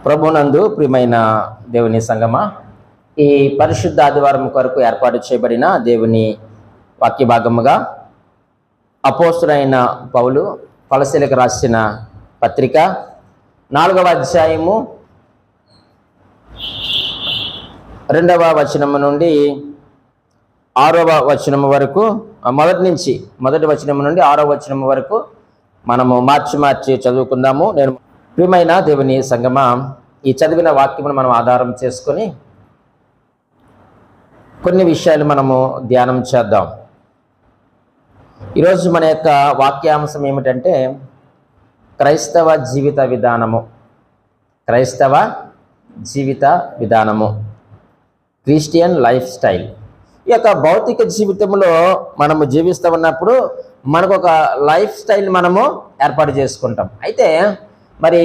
ప్రభునందు ప్రియమైన దేవుని సంగమా, ఈ పరిశుద్ధ ఆదివారం కొరకు ఏర్పాటు చేయబడిన దేవుని వాక్య భాగముగా అపోస్తులైన పౌలు కొలస్సీలకు రాసిన పత్రిక 4వ అధ్యాయము 2వ వచనము నుండి 6వ వచనము వరకు, మొదటి వచనము నుండి 6వ వచనము వరకు మనము మార్చి చదువుకుందాము. నేను ప్రియమైన దేవుని సంగమా, ఈ చదివిన వాక్యమును మనం ఆధారం చేసుకొని కొన్ని విషయాలు మనము ధ్యానం చేద్దాం. ఈరోజు మన యొక్క వాక్యాంశం ఏమిటంటే క్రైస్తవ జీవిత విధానము. క్రైస్తవ జీవిత విధానము, క్రిస్టియన్ లైఫ్ స్టైల్. ఈ యొక్క భౌతిక జీవితంలో మనము జీవిస్తూ ఉన్నప్పుడు మనకు ఒక లైఫ్ స్టైల్ మనము ఏర్పాటు చేసుకుంటాం. అయితే మరి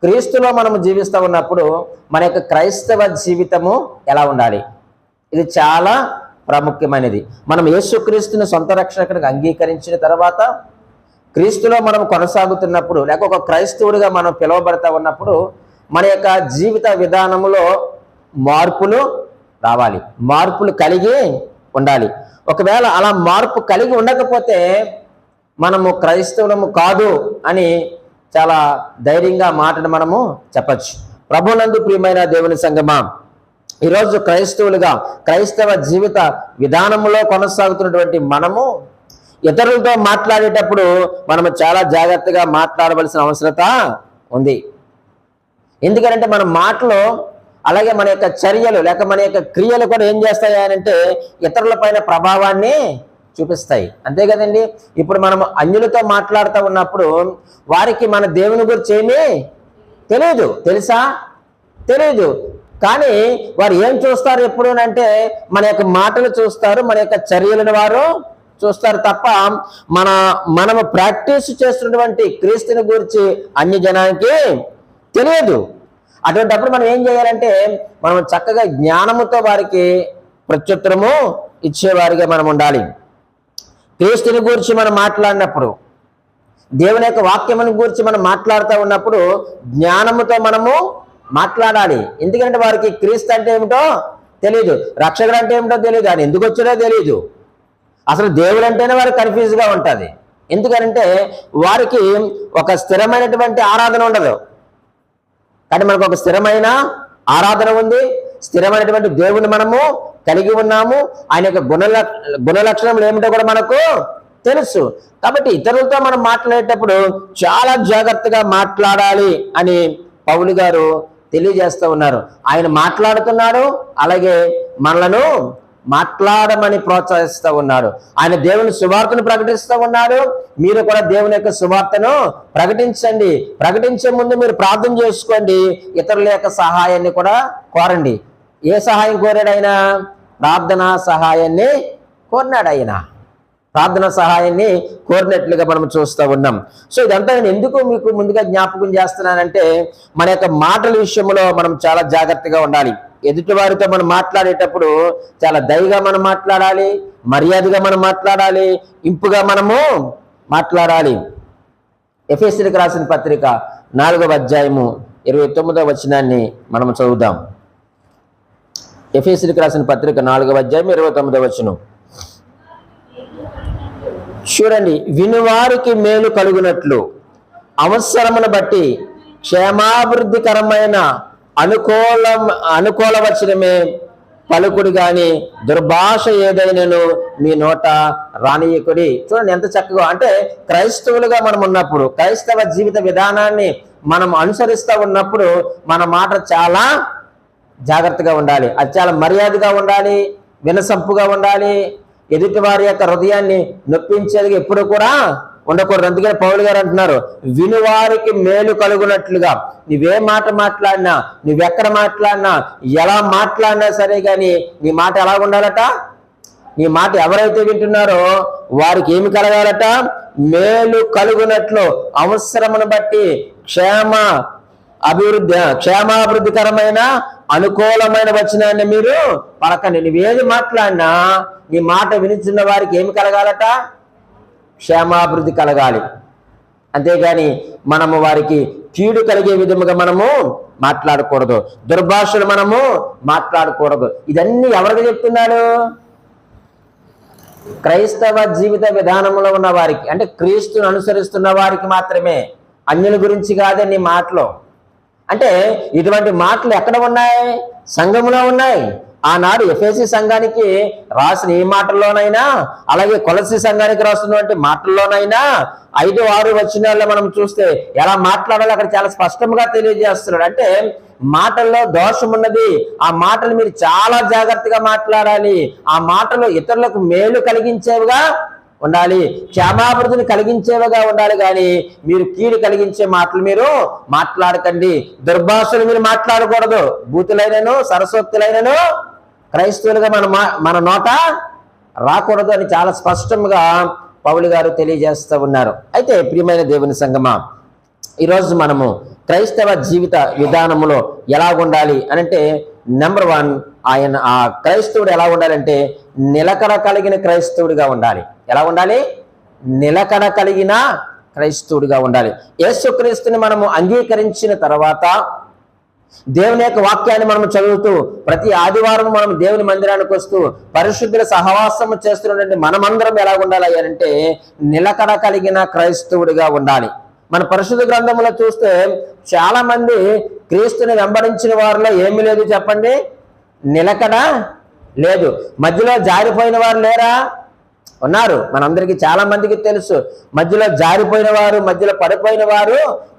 క్రీస్తులో మనము జీవిస్తూ ఉన్నప్పుడు మన యొక్క క్రైస్తవ జీవితము ఎలా ఉండాలి? ఇది చాలా ప్రాముఖ్యమైనది. మనం యేసుక్రీస్తుని సొంత రక్షకుడిగా అంగీకరించిన తర్వాత క్రీస్తులో మనం కొనసాగుతున్నప్పుడు, లేక ఒక క్రైస్తవుడిగా మనం పిలువబడతా ఉన్నప్పుడు మన యొక్క జీవిత విధానంలో మార్పులు రావాలి, మార్పులు కలిగి ఉండాలి. ఒకవేళ అలా మార్పు కలిగి ఉండకపోతే మనము క్రైస్తవులము కాదు అని చాలా ధైర్యంగా మాటను మనము చెప్పచ్చు. ప్రభునందు ప్రియమైన దేవుని సంగమా, ఈరోజు క్రైస్తవులుగా క్రైస్తవ జీవిత విధానంలో కొనసాగుతున్నటువంటి మనము ఇతరులతో మాట్లాడేటప్పుడు మనము చాలా జాగ్రత్తగా మాట్లాడవలసిన అవసరత ఉంది. ఎందుకంటే మన మాటలు, అలాగే మన యొక్క చర్యలు లేక మన యొక్క క్రియలు కూడా ఏం చేస్తాయి అంటే ఇతరుల పైన ప్రభావాన్ని చూపిస్తాయి. అంతే కదండి. ఇప్పుడు మనం అన్యులతో మాట్లాడుతూ ఉన్నప్పుడు వారికి మన దేవుని గురించి ఏమీ తెలియదు, తెలుసా? తెలియదు. కానీ వారు ఏం చూస్తారు ఎప్పుడు అంటే మన యొక్క మాటలు చూస్తారు, మన యొక్క చర్యలను వారు చూస్తారు తప్ప మనము ప్రాక్టీస్ చేస్తున్నటువంటి క్రీస్తుని గురించి అన్య జనానికి తెలియదు. అటువంటిప్పుడు మనం ఏం చేయాలంటే మనం చక్కగా జ్ఞానముతో వారికి ప్రత్యుత్తరము ఇచ్చేవారిగా మనం ఉండాలి. క్రీస్తుని గురించి మనం మాట్లాడినప్పుడు, దేవుని యొక్క వాక్యముని గురించి మనం మాట్లాడుతూ ఉన్నప్పుడు జ్ఞానముతో మనము మాట్లాడాలి. ఎందుకంటే వారికి క్రీస్తు అంటే ఏమిటో తెలియదు, రక్షకుడు అంటే ఏమిటో తెలియదు, ఆయన ఎందుకు వచ్చాడో తెలియదు. అసలు దేవుడు అంటేనే వారికి కన్ఫ్యూజ్గా ఉంటుంది. ఎందుకంటే వారికి ఒక స్థిరమైనటువంటి ఆరాధన ఉండదు. కానీ మనకు ఒక స్థిరమైన ఆరాధన ఉంది, స్థిరమైనటువంటి దేవుని మనము కలిగి ఉన్నాము. ఆయన యొక్క గుణలక్షణములు ఏమిటో కూడా మనకు తెలుసు. కాబట్టి ఇతరులతో మనం మాట్లాడేటప్పుడు చాలా జాగ్రత్తగా మాట్లాడాలి అని పౌలు గారు తెలియజేస్తూ ఉన్నారు. ఆయన మాట్లాడుతున్నాడు, అలాగే మనలను మాట్లాడమని ప్రోత్సహిస్తూ ఉన్నాడు. ఆయన దేవుని సువార్తను ప్రకటిస్తూ ఉన్నాడు. మీరు కూడా దేవుని యొక్క సువార్తను ప్రకటించండి. ప్రకటించే ముందు మీరు ప్రార్థన చేసుకోండి, ఇతరుల యొక్క సహాయాన్ని కూడా కోరండి. ఏ సహాయం కోరాడు ఆయన? ప్రార్థన సహాయాన్ని కోరినాడు. ఆయన ప్రార్థన సహాయాన్ని కోరినట్లుగా మనం చూస్తూ ఉన్నాం. సో ఇదంతా నేను ఎందుకు మీకు ముందుగా జ్ఞాపకం చేస్తున్నానంటే మన యొక్క మాటల విషయంలో మనం చాలా జాగ్రత్తగా ఉండాలి. ఎదుటి వారితో మనం మాట్లాడేటప్పుడు చాలా దయగా మనం మాట్లాడాలి, మర్యాదగా మనం మాట్లాడాలి, ఇంపుగా మనము మాట్లాడాలి. ఎఫెసీయులకు రాసిన పత్రిక 4వ అధ్యాయము 29వ వచనాన్ని మనం చదువుదాం. ఎఫెసీయులకు రాసిన పత్రిక 4వ అధ్యాయం 29వ వచనం చూడండి. వినువారికి మేలు కలుగునట్లు అవసరమును బట్టి క్షేమాభివృద్ధికరమైన అనుకూల వచనమే పలుకుడు గాని దుర్భాష ఏదైనను మీ నోట రానియకుడి. చూడండి ఎంత చక్కగా. అంటే క్రైస్తవులుగా మనం ఉన్నప్పుడు, క్రైస్తవ జీవిత విధానాన్ని మనం అనుసరిస్తూ ఉన్నప్పుడు మన మాట చాలా జాగ్రత్తగా ఉండాలి, అది చాలా మర్యాదగా ఉండాలి, వినసంపుగా ఉండాలి. ఎదుటి వారి యొక్క హృదయాన్ని నొప్పించేది ఎప్పుడు కూడా ఉండకూడదు. అందుకని పౌలు గారు అంటున్నారు, వినువారికి మేలు కలుగునట్లుగా. నువ్వే మాట మాట్లాడినా, నువ్వెక్కడ మాట్లాడినా, ఎలా మాట్లాడినా సరే కానీ నీ మాట ఎలా ఉండాలట? నీ మాట ఎవరైతే వింటున్నారో వారికి ఏమి కలగాలట? మేలు కలుగునట్లు అవసరమును బట్టి క్షేమాభివృద్ధికరమైన అనుకూలమైన వచనాన్ని మీరు పలకండి. నువ్వేది మాట్లాడినా నీ మాట వినిచున్న వారికి ఏమి కలగాలట? క్షేమాభివృద్ధి కలగాలి. అంతేగాని మనము వారికి కీడు కలిగే విధముగా మనము మాట్లాడకూడదు, దుర్భాషలు మనము మాట్లాడకూడదు. ఇదన్నీ ఎవరికి చెప్తున్నాడు? క్రైస్తవ జీవిత విధానంలో ఉన్న వారికి, అంటే క్రీస్తును అనుసరిస్తున్న వారికి మాత్రమే, అన్యుల గురించి కాదండి మాటలు. అంటే ఇటువంటి మాటలు ఎక్కడ ఉన్నాయి? సంఘములో ఉన్నాయి. ఆనాడు ఎఫెసీ సంఘానికి రాసిన ఈ మాటల్లోనైనా, అలాగే కొలసీ సంఘానికి రాసినటువంటి మాటల్లోనైనా 5-6 వచనాల్లో మనం చూస్తే ఎలా మాట్లాడాలో అక్కడ చాలా స్పష్టంగా తెలియజేస్తున్నాడు. అంటే మాటల్లో దోషం ఉన్నది, ఆ మాటలు మీరు చాలా జాగ్రత్తగా మాట్లాడాలి, ఆ మాటలు ఇతరులకు మేలు కలిగించేవిగా ఉండాలి, క్షేమాభివృద్ధిని కలిగించేవిగా ఉండాలి, కానీ మీరు కీడు కలిగించే మాటలు మీరు మాట్లాడకండి. దుర్భాషలు మీరు మాట్లాడకూడదు. బూతులైనను సరస్వతులైనను క్రైస్తవులుగా మన నోట రాకూడదు అని చాలా స్పష్టంగా పౌలు గారు తెలియజేస్తూ ఉన్నారు. అయితే ప్రియమైన దేవుని సంగమా, ఈరోజు మనము క్రైస్తవ జీవిత విధానములో ఎలా ఉండాలి అని అంటే, నెంబర్ 1, ఆ క్రైస్తవుడు ఎలా ఉండాలంటే నిలకడ కలిగిన క్రైస్తవుడిగా ఉండాలి. ఎలా ఉండాలి? నిలకడ కలిగిన క్రైస్తవుడిగా ఉండాలి. యేసుక్రీస్తుని మనము అంగీకరించిన తర్వాత దేవుని యొక్క వాక్యాన్ని మనం చదువుతూ ప్రతి ఆదివారం మనం దేవుని మందిరానికి వస్తూ పరిశుద్ధుల సహవాసము చేస్తున్నటువంటి మనమందరం ఎలా ఉండాలి అంటే నిలకడ కలిగిన క్రైస్తవుడిగా ఉండాలి. మన పరిశుద్ధ గ్రంథంలో చూస్తే చాలా మంది క్రీస్తుని వెంబడించిన వారిలో ఏమీ లేదు చెప్పండి, నిలకడ లేదు. మధ్యలో జారిపోయిన వారు లేరా? ఉన్నారు. మనందరికీ చాలా మందికి తెలుసు, మధ్యలో జారిపోయిన వారు, మధ్యలో పడిపోయిన వారు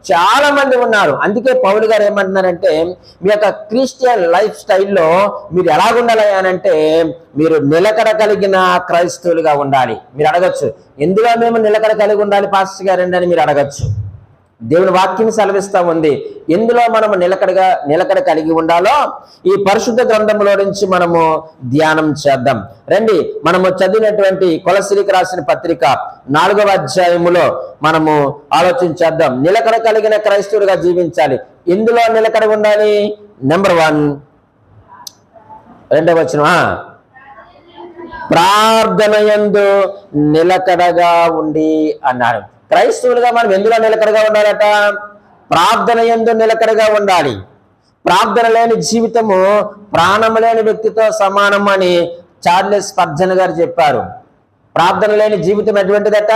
చాలా మంది ఉన్నారు. అందుకే పౌలు గారు ఏమంటున్నారంటే, మీ యొక్క క్రిస్టియన్ లైఫ్ స్టైల్లో మీరు ఎలాగుండాలి అని అంటే మీరు నిలకడ కలిగిన క్రైస్తవులుగా ఉండాలి. మీరు అడగచ్చు, ఎందులో మేము నిలకడ కలిగి ఉండాలి పాస్టర్ గారండి అని మీరు అడగచ్చు. దేవుని వాక్యం సెలవిస్తా ఉంది ఎందులో మనము నిలకడ కలిగి ఉండాలో ఈ పరిశుద్ధ గ్రంథంలో నుంచి మనము ధ్యానం చేద్దాం. రండి, మనము చదివినటువంటి కొలసీలకు రాసిన పత్రిక 4వ అధ్యాయములో మనము ఆలోచించేద్దాం. నిలకడ కలిగిన క్రైస్తవుడిగా జీవించాలి. ఎందులో నిలకడ ఉండాలి? నెంబర్ 1, 2వ వచనం, ప్రార్థన యందు నిలకడగా ఉండి అన్నారు. క్రైస్తవులుగా మనం ఎందులో నిలకడగా ఉండాలట? ప్రార్థన యందు నిలకడగా ఉండాలి. ప్రార్థన లేని జీవితము ప్రాణము లేని వ్యక్తితో సమానం అని చార్లెస్ స్పర్జన్ గారు చెప్పారు. ప్రార్థన లేని జీవితం ఎటువంటిదట?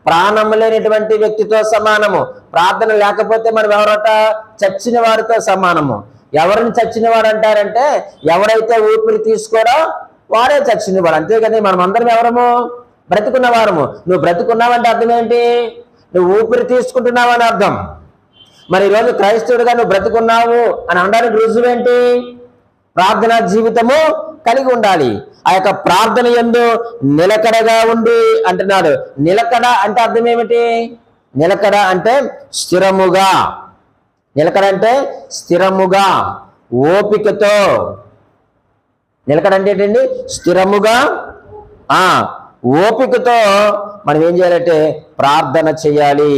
ప్రాణము లేనిటువంటి వ్యక్తితో సమానము. ప్రార్థన లేకపోతే మనం ఎవరట? చచ్చిన వారితో సమానము. ఎవరిని చచ్చిన వాడు అంటారంటే ఎవరైతే ఊపిరి తీసుకోరో వాడే చచ్చిన వాడు. అంతేకాని మనం అందరం ఎవరము? బ్రతుకున్న వారము. నువ్వు బ్రతుకున్నావంటే అర్థం ఏంటి? నువ్వు ఊపిరి తీసుకుంటున్నావని అర్థం. మరి ఈరోజు క్రైస్తవుడిగా నువ్వు బ్రతుకున్నావు అని అనడానికి రుజువేంటి? ప్రార్థనా జీవితము కలిగి ఉండాలి. ఆ యొక్క ప్రార్థన యందు నిలకడగా ఉండి అంటున్నాడు. నిలకడ అంటే అర్థం ఏమిటి? నిలకడ అంటే స్థిరముగా. నిలకడ అంటే స్థిరముగా, ఓపికతో. నిలకడ అంటే ఏంటండి? స్థిరముగా, ఓపికతో మనం ఏం చేయాలంటే ప్రార్థన చేయాలి.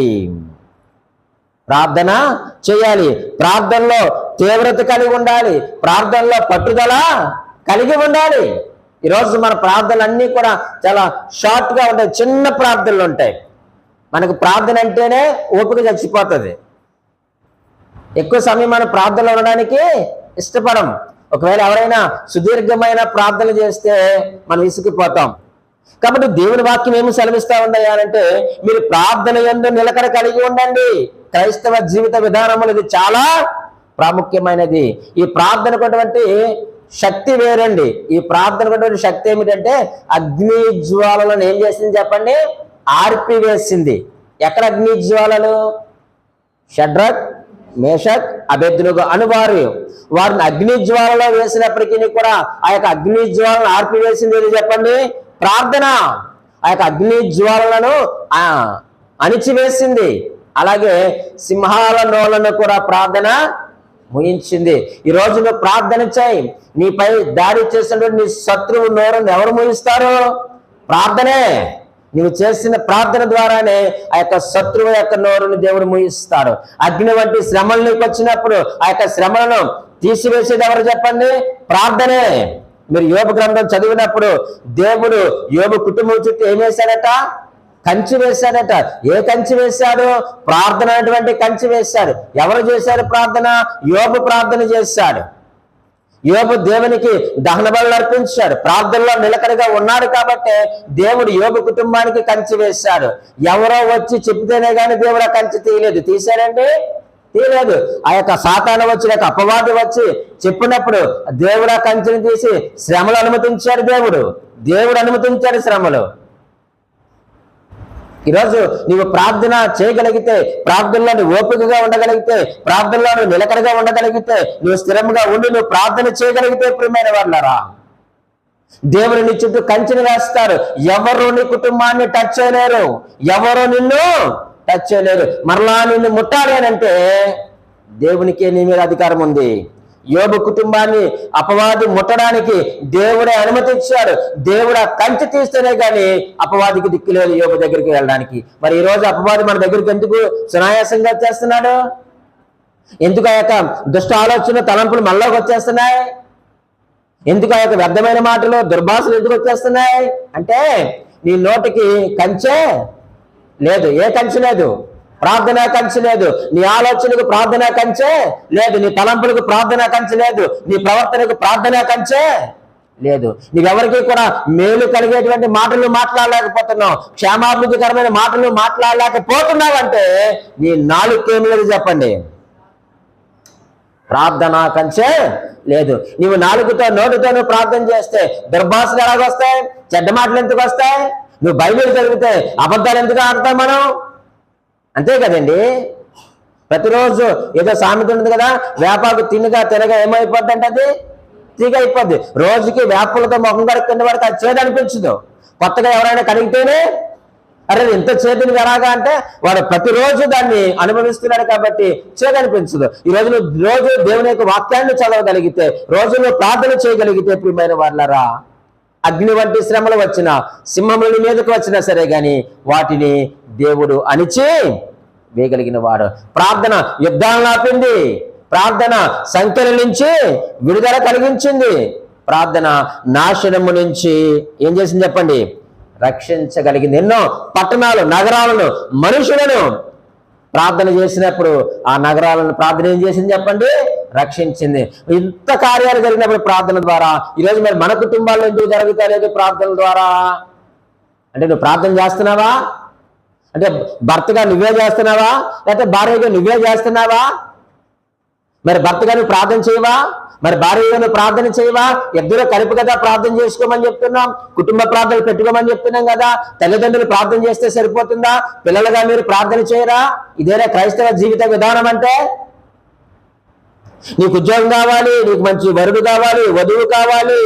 ప్రార్థన చేయాలి. ప్రార్థనలో తీవ్రత కలిగి ఉండాలి. ప్రార్థనలో పట్టుదల కలిగి ఉండాలి. ఈరోజు మన ప్రార్థనలన్నీ కూడా చాలా షార్ట్గా ఉంటాయి, చిన్న ప్రార్థనలు ఉంటాయి. మనకు ప్రార్థన అంటేనే ఓపిక చచ్చిపోతుంది. ఎక్కువ సమయం మనం ప్రార్థనలో ఉండడానికి ఇష్టపడం. ఒకవేళ ఎవరైనా సుదీర్ఘమైన ప్రార్థన చేస్తే మనం విసిగిపోతాం. కాబట్టి దేవుని వాక్యం ఏమి సెలవిస్తా ఉన్నాయంటే మీరు ప్రార్థన యందు నిలకడ కలిగి ఉండండి. క్రైస్తవ జీవిత విధానములు ఇది చాలా ప్రాముఖ్యమైనది. ఈ ప్రార్థనటువంటి శక్తి వేరండి. ఈ ప్రార్థనటువంటి శక్తి ఏమిటంటే అగ్ని జ్వాలలను ఏం చేసింది చెప్పండి? ఆర్పివేసింది. ఎక్కడ అగ్ని జ్వాలలు? షడ్రక్, మేషక్, అబేద్నెగో అను వారిని అగ్ని జ్వాలలో వేసినప్పటికీ కూడా ఆ యొక్క అగ్ని జ్వాలను ఆర్పివేసింది ఏది చెప్పండి? ప్రార్థన. ఆ యొక్క అగ్ని జ్వాలలను అణిచివేసింది. అలాగే సింహాల నోలను కూడా ప్రార్థన ముయించింది. ఈరోజు నువ్వు ప్రార్థన చేయి. నీపై దాడి చేసినటువంటి నీ శత్రువు నోరును ఎవరు ముయిస్తారు? ప్రార్థనే. నువ్వు చేసిన ప్రార్థన ద్వారానే ఆ యొక్క శత్రువు యొక్క నోరును దేవుడు ముయిస్తాడు. అగ్ని వంటి శ్రమలు నీకు వచ్చినప్పుడు ఆ యొక్క శ్రమలను తీసివేసేది ఎవరు చెప్పండి? ప్రార్థనే. మీరు యోబు గ్రంథం చదివినప్పుడు దేవుడు యోబు కుటుంబం చుట్టూ ఏం వేశాడట? కంచి వేశాడట. ఏ కంచి వేశాడు? ప్రార్థన అనేటువంటి కంచి వేశాడు. ఎవరు చేశారు ప్రార్థన? యోబు ప్రార్థన చేశాడు. యోబు దేవునికి దహన బలులు అర్పించాడు. ప్రార్థనలో నిలకడగా ఉన్నాడు కాబట్టి దేవుడు యోబు కుటుంబానికి కంచి వేశాడు. ఎవరో వచ్చి చెప్తేనే కానీ దేవుడు ఆ కంచి తీయలేదు. తీశాడండి? తీయలేదు. ఆ యొక్క సాతాను వచ్చి లేక అపవాది వచ్చి చెప్పినప్పుడు దేవుడు ఆ కంచిని తీసి శ్రమలు అనుమతించాడు. దేవుడు అనుమతించాడు శ్రమలు. ఈరోజు నువ్వు ప్రార్థన చేయగలిగితే, ప్రార్థనలో నువ్వు ఓపికగా ఉండగలిగితే, ప్రార్థనలో నువ్వు నిలకడగా ఉండగలిగితే, నువ్వు స్థిరంగా ఉండి నువ్వు ప్రార్థన చేయగలిగితే ప్రియమైన వాళ్ళారా, దేవుడు నీ చుట్టూ కంచెని వేస్తారు. ఎవరు నీ కుటుంబాన్ని టచ్ చేయలేరు, ఎవరు నిన్ను టచ్ చేయలేరు. మరలా నిన్ను ముట్టాలి అని అంటే దేవునికే నీ మీద అధికారం ఉంది. యోబు కుటుంబాన్ని అపవాది ముట్టడానికి దేవుడే అనుమతించాడు. దేవుడు ఆ కంచె తీస్తేనే కానీ అపవాదికి దిక్కులేదు యోబు దగ్గరికి వెళ్ళడానికి. మరి ఈ రోజు అపవాది మన దగ్గరికి ఎందుకు సునాయాసంగా వచ్చేస్తున్నాడు? ఎందుకు ఆ యొక్క దుష్ట ఆలోచన తలంపులు మనలోకి వచ్చేస్తున్నాయి? ఎందుకు ఆ యొక్క వ్యర్థమైన మాటలు దుర్భాషలు ఎందుకు వచ్చేస్తున్నాయి అంటే నీ నోటికి కంచె లేదు. ఏ కంచె లేదు? ప్రార్థనా కంచె లేదు. నీ ఆలోచనకు ప్రార్థనా కంచె లేదు. నీ తలంపులకు ప్రార్థనా కంచె లేదు. నీ ప్రవర్తనకు ప్రార్థనా కంచె లేదు. నీవెవరికి కూడా మేలు కలిగేటువంటి మాటలు మాట్లాడలేకపోతున్నావు, క్షేమాభివృద్ధికరమైన మాటలు మాట్లాడలేకపోతున్నావు అంటే నీ నాలుకేం లేదు చెప్పండి? ప్రార్థనా కంచె లేదు. నీవు నాలుగుతో నోటితో నువ్వు ప్రార్థన చేస్తే దుర్భాషలు ఎలాగొస్తాయి? చెడ్డ మాటలు ఎందుకు వస్తాయి? నువ్వు బైబిల్ చదివితే అబద్ధాలు ఎందుకు ఆడతాం మనం? అంతే కదండి. ప్రతిరోజు ఏదో సామెత ఉంటుంది కదా, వేపాకు తినగా ఏమైపోద్ది అంటే అది తీగ అయిపోద్ది. రోజుకి వేపలతో ముఖం కడుక్కునే వాడికి అది చేదు అనిపించదు. కొత్తగా ఎవరైనా కడిగితేనే అరే ఇంత చేతిని ఎలాగా అంటే వాడు ప్రతిరోజు దాన్ని అనుభవిస్తున్నాడు కాబట్టి చేదు అనిపించదు. ఈరోజు నువ్వు రోజు దేవుని యొక్క వాక్యాన్ని చదవగలిగితే, రోజు నువ్వు ప్రార్థన చేయగలిగితే ప్రియమైన వాళ్ళరా, అగ్ని వంటి శ్రమలు వచ్చినా, సింహముల మీదకు వచ్చినా సరే గాని వాటిని దేవుడు అణిచి వేయగలిగిన వాడు. ప్రార్థన యుద్ధాలను ఆపింది. ప్రార్థన సంఖ్యల నుంచి విడుదల కలిగించింది. ప్రార్థన నాశనము నుంచి ఏం చేసింది చెప్పండి? రక్షించగలిగింది. ఎన్నో పట్టణాలు, నగరాలను, మనుషులను ప్రార్థన చేసినప్పుడు ఆ నగరాలను ప్రార్థన ఏం చేసింది చెప్పండి? రక్షించింది. ఇంత కార్యాలు జరిగినప్పుడు ప్రార్థన ద్వారా ఈరోజు మరి మన కుటుంబాల్లో ఎందుకు జరుగుతలేదు ప్రార్థన ద్వారా అంటే నువ్వు ప్రార్థన చేస్తున్నావా? అంటే భర్తగా నువ్వే చేస్తున్నావా? లేకపోతే భార్యగా నువ్వే చేస్తున్నావా? మరి భర్తగా నువ్వు ప్రార్థన చేయవా? మరి భార్యగా నువ్వు ప్రార్థన చేయవా? ఇద్దరు కలిపి కదా ప్రార్థన చేసుకోమని చెప్తున్నాం. కుటుంబ ప్రార్థనలు పెట్టుకోమని చెప్తున్నాం కదా. తల్లిదండ్రులు ప్రార్థన చేస్తే సరిపోతుందా? పిల్లలుగా మీరు ప్రార్థన చేయరా? ఇదేనా క్రైస్తవ జీవిత విధానం అంటే? నీకు ఉద్యోగం కావాలి, నీకు మంచి వరుడు కావాలి, వధువు కావాలి,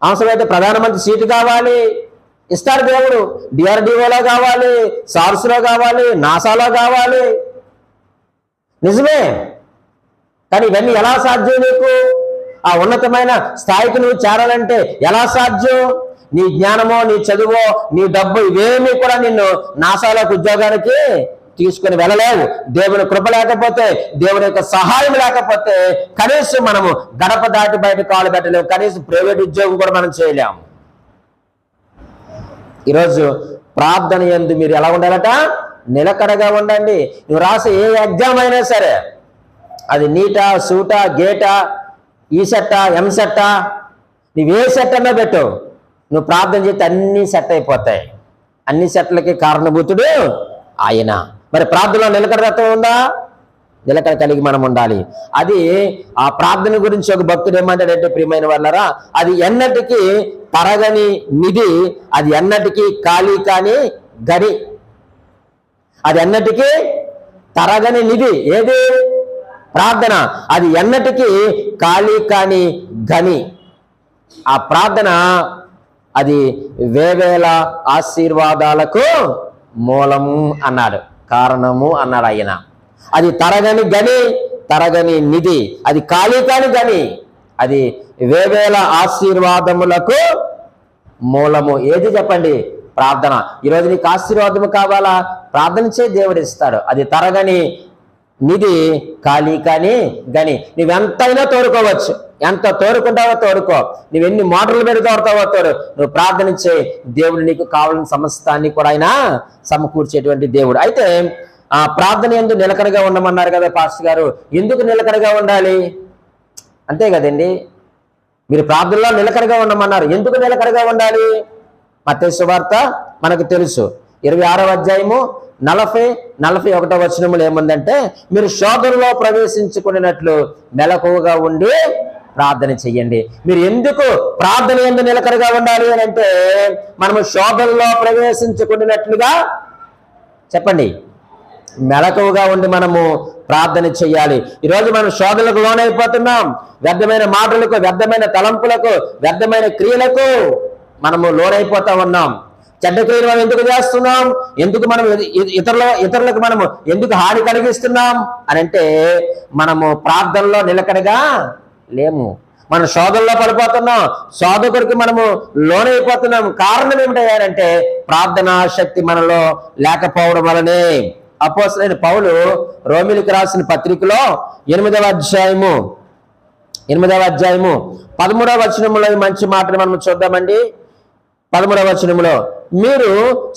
అవసరమైతే ప్రధానమంత్రి సీటు కావాలి, ఇస్తాడు దేవుడు. డిఆర్డిఓలో కావాలి, సార్స్లో కావాలి, నాసాలో కావాలి. నిజమే. కానీ ఇవన్నీ ఎలా సాధ్యం? నీకు ఆ ఉన్నతమైన స్థాయికి నువ్వు చేరాలంటే ఎలా సాధ్యం? నీ జ్ఞానమో, నీ చదువో, నీ డబ్బు ఇవేమీ కూడా నిన్ను నాసాలోకి ఉద్యోగానికి తీసుకుని వెళ్ళలేవు. దేవుని కృప లేకపోతే, దేవుని యొక్క సహాయం లేకపోతే కనీసం మనము గడప దాటి బయట కాలు పెట్టలేము. కనీసం ప్రైవేట్ ఉద్యోగం కూడా మనం చేయలేము. ఈరోజు ప్రార్థన యందు మీరు ఎలా ఉండాలట? నిలకడగా ఉండండి. నువ్వు రాసే ఏ ఎగ్జామ్ అయినా సరే, అది నీటా, సూటా, గేటా, ఈ సెట్టా, ఎం సెట్టా, నువ్వు ఏ సెట్ అన్నా పెట్టు, నువ్వు ప్రార్థన చేస్తే అన్ని సెట్ అయిపోతాయి. అన్ని సెట్లకి కారణభూతుడు ఆయన. మరి ప్రార్థనలో నిలకడత ఉందా? నిలకడ కలిగి మనం ఉండాలి. అది ఆ ప్రార్థన గురించి ఒక భక్తుడు ఏమంటాడంటే ప్రియమైన వాళ్ళరా, అది ఎన్నటికీ తరగని నిధి, అది ఎన్నటికీ ఖాళీ కాని గని. అది ఎన్నటికీ తరగని నిధి. ఏది? ప్రార్థన. అది ఎన్నటికీ ఖాళీ కాని గని. ఆ ప్రార్థన అది వేవేల ఆశీర్వాదాలకు మూలము అన్నాడు, కారణము అన్నాడు ఆయన. అది తరగని గని, తరగని నిధి, అది ఖాళీ కాని గని, అది వేవేల ఆశీర్వాదములకు మూలము. ఏది చెప్పండి? ప్రార్థన. ఈరోజు నీకు ఆశీర్వాదము కావాలా? ప్రార్థన చేయి, దేవుడు ఇస్తాడు. అది తరగని నిధి, ఖాళీ కాని గని. నువ్వెంతైనా తోడుకోవచ్చు, ఎంత తోడుకుంటావో తోడుకో, నువ్వు ఎన్ని మోటార్లు పెట్టి తోడతావో తోడు, నువ్వు ప్రార్థన చేయి, దేవుడు నీకు కావాలని సమస్తాన్ని కూడా ఆయన సమకూర్చేటువంటి దేవుడు. అయితే ఆ ప్రార్థన యందు నిలకడగా ఉండమన్నారు కదా పాస్టర్ గారు. ఎందుకు నిలకడగా ఉండాలి? అంతే కదండి, మీరు ప్రార్థనలో నిలకడగా ఉండమన్నారు. ఎందుకు నిలకడగా ఉండాలి? మత్తయి సువార్త మనకు తెలుసు 26వ అధ్యాయము 40-41 వచనములు ఏముందంటే, మీరు శోధనలో ప్రవేశించుకున్నట్లు మెలకువగా ఉండి ప్రార్థన చెయ్యండి. మీరు ఎందుకు ప్రార్థన యందు నిలకడగా ఉండాలి అని అంటే, మనము శోధనలో ప్రవేశించుకున్నట్లుగా చెప్పండి, మెలకువగా ఉండి మనము ప్రార్థన చెయ్యాలి. ఈరోజు మనం శోధనలకు లోనైపోతున్నాం. వ్యర్థమైన మాటలకు, వ్యర్థమైన తలంపులకు, వ్యర్థమైన క్రియలకు మనము లోనైపోతా ఉన్నాం. చెడ్డ క్రియలు మనం ఎందుకు చేస్తున్నాం? ఎందుకు మనం ఇతరులకు మనము ఎందుకు హాని కలిగిస్తున్నాం అని అంటే, మనము ప్రార్థనలో నిలకడగా లేము. మనం శోధనలో పడిపోతున్నాం, శోధకుడికి మనము లోనైపోతున్నాం. కారణం ఏమిటంటే ప్రార్థనా శక్తి మనలో లేకపోవడం వలనే. అపోస్తలుడైన పౌలు రోమీయులకు రాసిన పత్రికలో 8వ అధ్యాయము 13వ వచనములో ఈ మంచి మాటను మనం చూద్దామండి. 13వ వచనములో, మీరు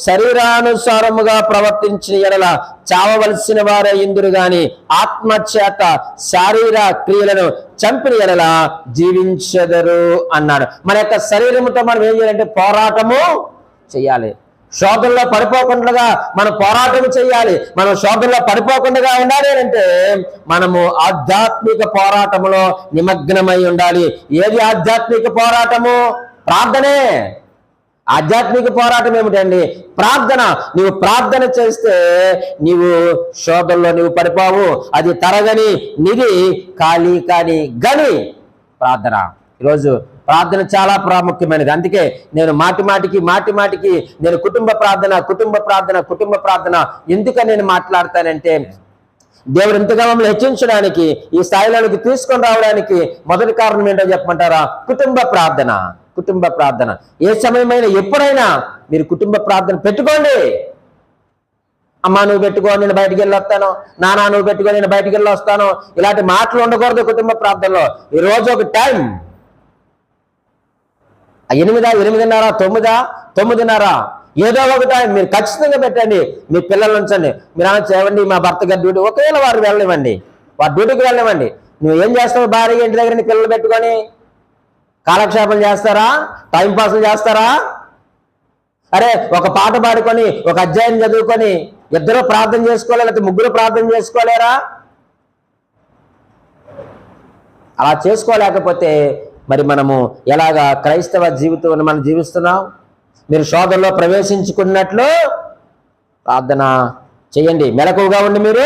శరీరానుసారముగా ప్రవర్తించిన ఎడల చావవలసిన వారే ఇందురు గాని ఆత్మచేత శారీర క్రియలను చంపిన ఎడల జీవించెదరు అన్నాడు. మన యొక్క శరీరముతో మనం ఏం చేయాలంటే పోరాటము చేయాలి. శోధనలో పడిపోకుండా మనం పోరాటం చేయాలి. మనం శోధనలో పడిపోకుండా ఉండాలి అంటే మనము ఆధ్యాత్మిక పోరాటములో నిమగ్నమై ఉండాలి. ఏది ఆధ్యాత్మిక పోరాటము? ప్రార్థనే. ఆధ్యాత్మిక పోరాటం ఏమిటండి? ప్రార్థన. నువ్వు ప్రార్థన చేస్తే నీవు శోధనలో నువ్వు పడిపోవు. అది తరగని నిధి, ఖాళీ కాని గని ప్రార్థన. ఈరోజు ప్రార్థన చాలా ప్రాముఖ్యమైనది. అందుకే నేను మాటి మాటికి నేను కుటుంబ ప్రార్థన ఎందుకని నేను మాట్లాడతానంటే, దేవుడు ఇంతగా మమ్మల్ని హెచ్చించడానికి, ఈ స్థాయిలోకి తీసుకొని రావడానికి మొదటి కారణం ఏంటో చెప్పమంటారా? కుటుంబ ప్రార్థన. ఏ సమయమైనా ఎప్పుడైనా మీరు కుటుంబ ప్రార్థన పెట్టుకోండి. అమ్మా నువ్వు పెట్టుకో, నేను బయటికి వెళ్ళి వస్తాను, నానా నువ్వు పెట్టుకో, నేను బయటికి వెళ్ళి వస్తాను, ఇలాంటి మాటలు ఉండకూడదు కుటుంబ ప్రార్థనలో. ఈ రోజు ఒక టైం 8, 9, ఏదో ఒక టైం మీరు ఖచ్చితంగా పెట్టండి. మీ పిల్లలు ఉంచండి. మీరు అలా చేయండి, మా భర్త గారి డ్యూటీ, ఒకవేళ వారు వెళ్ళనివ్వండి, వారి డ్యూటీకి వెళ్ళనివ్వండి. నువ్వు ఏం చేస్తావు? భార్య ఇంటి దగ్గర నీ పిల్లలు పెట్టుకొని కాలక్షేపం చేస్తారా? టైంపాస్లు చేస్తారా? అరే ఒక పాట పాడుకొని, ఒక అధ్యాయం చదువుకొని ఇద్దరు ప్రార్థన చేసుకోలేరా? లేకపోతే ముగ్గురు ప్రార్థన చేసుకోలేరా? అలా చేసుకోలేకపోతే మరి మనము ఎలాగా క్రైస్తవ జీవితం మనం జీవిస్తున్నాం? మీరు శోధనలో ప్రవేశించుకున్నట్లు ప్రార్థన చేయండి. మెలకువగా ఉండి మీరు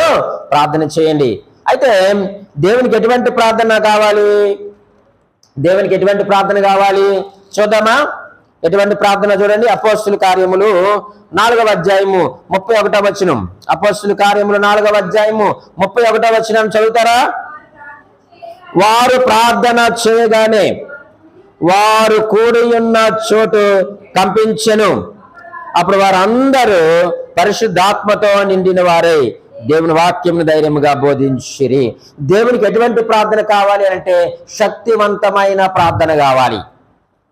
ప్రార్థన చేయండి. అయితే దేవునికి ఎటువంటి ప్రార్థన కావాలి? దేవునికి ఎటువంటి ప్రార్థన కావాలి చూద్దామా? ఎటువంటి ప్రార్థన చూడండి. అపోస్తుల కార్యములు 4వ అధ్యాయము 31వ వచనం. అపోస్తుల కార్యములు 4వ అధ్యాయము 31వ వచనం చదువుతారా? వారు ప్రార్థన చేయగానే వారు కూడి ఉన్న చోటు కంపించెను. అప్పుడు వారందరూ పరిశుద్ధాత్మతో నిండిన వారై దేవుని వాక్యమును ధైర్యముగా బోధించిరి. దేవునికి ఎటువంటి ప్రార్థన కావాలి అంటే శక్తివంతమైన ప్రార్థన కావాలి.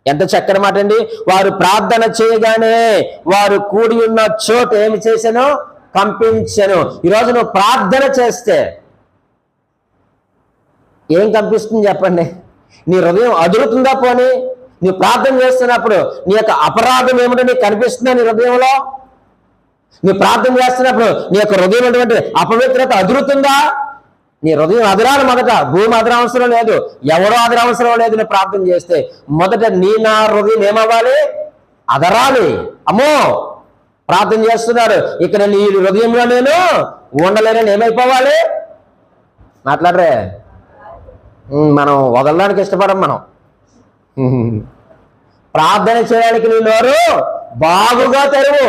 ఎంత చక్కని మాట అండి. వారు ప్రార్థన చేయగానే వారు కూడి ఉన్న చోటు ఏమి చేశాను? కంపించెను. ఈరోజు నువ్వు ప్రార్థన చేస్తే ఏం కంపిస్తుంది చెప్పండి? నీ హృదయం అదురుతుందా? పోనీ నువ్వు ప్రార్థన చేస్తున్నప్పుడు నీ యొక్క అపరాధం ఏమిటో నీకు కనిపిస్తుందా నీ హృదయంలో? నువ్వు ప్రార్థన చేస్తున్నప్పుడు నీ యొక్క హృదయం అటువంటి అపవిత్రత అదురుతుందా? నీ హృదయం అదరాలి. మొదట భూమి అదరవసరం లేదు, ఎవరో అదరవసరం లేదు. నువ్వు ప్రార్థన చేస్తే మొదట నా హృదయం ఏమవ్వాలి? అదరాలి. అమ్మో ప్రార్థన చేస్తున్నారు, ఇక్కడ నీ హృదయంలో నేను ఉండలేనని ఏమైపోవాలి? మాట్లాడరే. మనం వదలడానికి ఇష్టపడం. మనం ప్రార్థన చేయడానికి నీ నోరు బాగుగా తెరువు.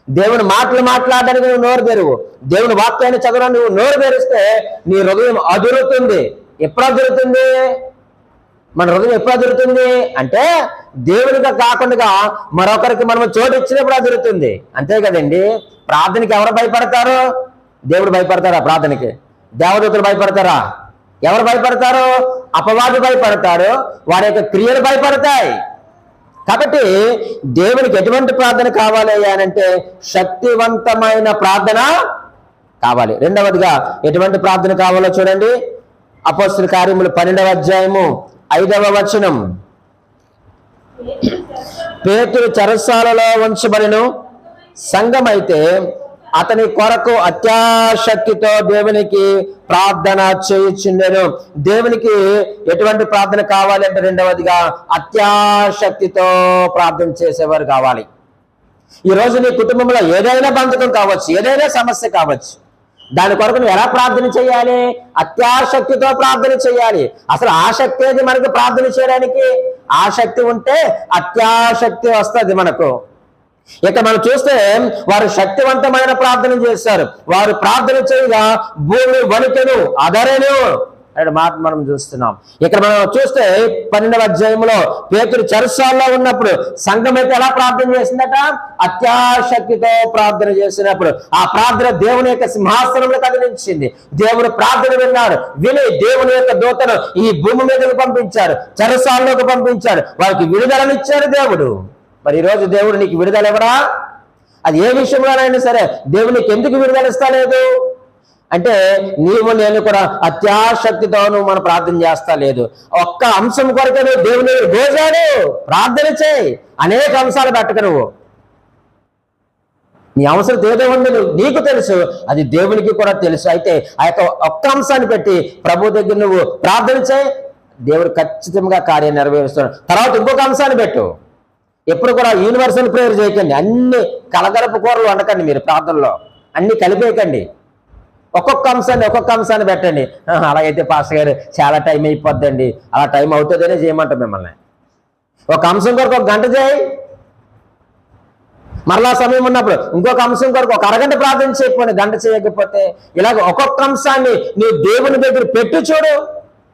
దేవుని మాటలు మాట్లాడడానికి నువ్వు నోరు తెరువు. దేవుని వాక్యాన్ని చదవడానికి నువ్వు నోరు తెరిస్తే నీ హృదయం అదురుతుంది. ఎప్పుడు అదురుతుంది? మన హృదయం ఎప్పుడు అదురుతుంది అంటే దేవునిగా కాకుండా మరొకరికి మనం చోటు ఇచ్చినప్పుడు అదురుతుంది. అంతే కదండి. ప్రార్థనకి ఎవరు భయపడతారు? దేవుడు భయపడతారా? ప్రార్థనకి దేవదూతలు భయపడతారా? ఎవరు భయపడతారు? అపవాది భయపడతారు, వారి యొక్క క్రియలు భయపడతాయి. కాబట్టి దేవునికి ఎటువంటి ప్రార్థన కావాలి అనంటే శక్తివంతమైన ప్రార్థన కావాలి. రెండవదిగా ఎటువంటి ప్రార్థన కావాలో చూడండి. అపోస్తలుల కార్యములు 12వ అధ్యాయము 5వ వచనం. పేతురు చెరసాలలో ఉంచబడెను, సంఘమైతే అతని కొరకు అత్యాశక్తితో దేవునికి ప్రార్థన చేయుచుండెను. దేవునికి ఎటువంటి ప్రార్థన కావాలి అంటే రెండవదిగా అత్యాశక్తితో ప్రార్థన చేసేవారు కావాలి. ఈరోజు నీ కుటుంబంలో ఏదైనా బంధకం కావచ్చు, ఏదైనా సమస్య కావచ్చు, దాని కొరకు నువ్వు ఎలా ప్రార్థన చేయాలి? అత్యాశక్తితో ప్రార్థన చేయాలి. అసలు ఆసక్తి ఏది మనకు ప్రార్థన చేయడానికి? ఆసక్తి ఉంటే అత్యాశక్తి వస్తుంది మనకు. ఇక మనం చూస్తే వారు శక్తివంతమైన ప్రార్థన చేశారు. వారు ప్రార్థన చేయగా భూమి వణికెను, అదరెను అనే మాట మనం చూస్తున్నాం. ఇక్కడ మనం చూస్తే 12వ అధ్యాయంలో పేతురు చెరసాల్లో ఉన్నప్పుడు సంఘం అయితే ఎలా ప్రార్థన చేసిందట? అత్యాశక్తితో ప్రార్థన చేసినప్పుడు ఆ ప్రార్థన దేవుని యొక్క సింహాసనంలో కదిలించింది. దేవుని ప్రార్థన విన్నాడు. విని దేవుని యొక్క దూతను ఈ భూమి మీదకి పంపించాడు, చెరసాల్లోకి పంపించాడు, వారికి విడుదలనిచ్చారు దేవుడు. మరి ఈరోజు దేవుడు నీకు విడుదల ఎవరా? అది ఏ విషయంలోనైనా సరే దేవుడు నీకు ఎందుకు విడుదల ఇస్తలేదు అంటే నీవు నేను కూడా అత్యాశక్తితో మనం ప్రార్థన చేస్తా లేదు. ఒక్క అంశం కొరకే నువ్వు దేవుని గోజాడు ప్రార్థన చేయి. అనేక అంశాలు పెట్టక నువ్వు నీ అవసరం ఏదో ఉంది నీకు తెలుసు, అది దేవునికి కూడా తెలుసు. అయితే ఆ యొక్క ఒక్క అంశాన్ని పెట్టి ప్రభు దగ్గర నువ్వు ప్రార్థన చేయి, దేవుడు ఖచ్చితంగా కార్యం నెరవేరుస్తున్నాడు. తర్వాత ఇంకొక అంశాన్ని పెట్టు. ఎప్పుడు కూడా యూనివర్సల్ ప్రేయర్ చేయకండి. అన్ని కలగలపు కూరలు వండకండి. మీరు ప్రార్థనలో అన్ని కలిపేయకండి. ఒక్కొక్క అంశాన్ని పెట్టండి. అలాగైతే పాస్టర్ గారు చాలా టైం అయిపోద్దండి. అలా టైం అవుతుందనే చేయమంటాం మిమ్మల్ని. ఒక అంశం కొరకు 1 గంట చేయి, మరలా సమయం ఉన్నప్పుడు ఇంకొక అంశం కొరకు 1 అరగంట ప్రార్థన చేయకపోతే, గంట చేయకపోతే ఇలాగ ఒక్కొక్క అంశాన్ని నీవు దేవుని దగ్గర పెట్టు చూడు.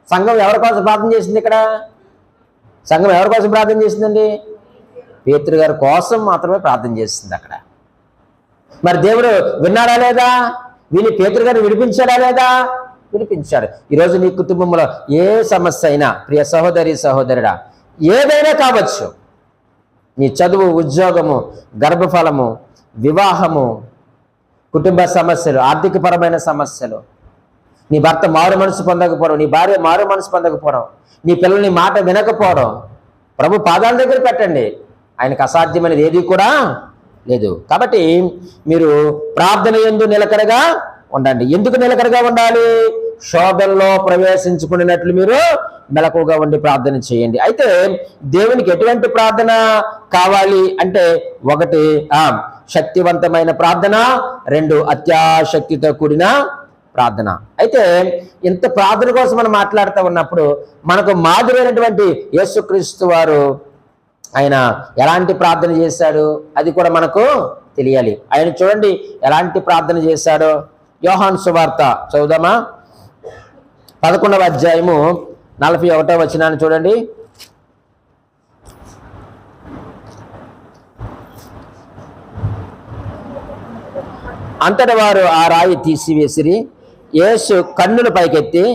సంఘం ఎవరి కోసం ప్రార్థన చేసింది? ఇక్కడ సంఘం ఎవరి కోసం ప్రార్థన చేసిందండి? పేతురు గారి కోసం మాత్రమే ప్రార్థన చేసింది అక్కడ. మరి దేవుడు విన్నాడా లేదా? విని పేతురు గారిని విడిపించాడా లేదా? విడిపించాడు. ఈరోజు నీ కుటుంబంలో ఏ సమస్య అయినా, ప్రియ సహోదరి సహోదరుడా, ఏదైనా కావచ్చు, నీ చదువు, ఉద్యోగము, గర్భఫలము, వివాహము, కుటుంబ సమస్యలు, ఆర్థికపరమైన సమస్యలు, నీ భర్త మారు మనసు పొందకపోవడం, నీ భార్య మారు మనసు పొందకపోవడం, నీ పిల్లల్ని మాట వినకపోవడం, ప్రభు పాదాల దగ్గర పెట్టండి. ఆయనకు అసాధ్యమైనది ఏది కూడా లేదు. కాబట్టి మీరు ప్రార్థన యందు నిలకడగా ఉండండి. ఎందుకు నిలకడగా ఉండాలి? శోధనలో ప్రవేశించుకునేటట్లు మీరు మెలకువగా ఉండి ప్రార్థన చేయండి. అయితే దేవునికి ఎటువంటి ప్రార్థన కావాలి అంటే 1 శక్తివంతమైన ప్రార్థన, 2 అత్యాశక్తితో కూడిన ప్రార్థన. అయితే ఇంత ప్రార్థన కోసం మనం మాట్లాడుతూ ఉన్నప్పుడు మనకు మాదిరైనటువంటి యేసుక్రీస్తు వారు ఆయన ఎలాంటి ప్రార్థన చేశాడు అది కూడా మనకు తెలియాలి. ఆయన చూడండి ఎలాంటి ప్రార్థన చేశాడో. యోహాను సువార్త చదువుదామా? 11వ అధ్యాయము 41వ వచనాన్ని చూడండి. అంతట వారు ఆ రాయి తీసివేసిరి. యేసు కన్నుల పైకెత్తి,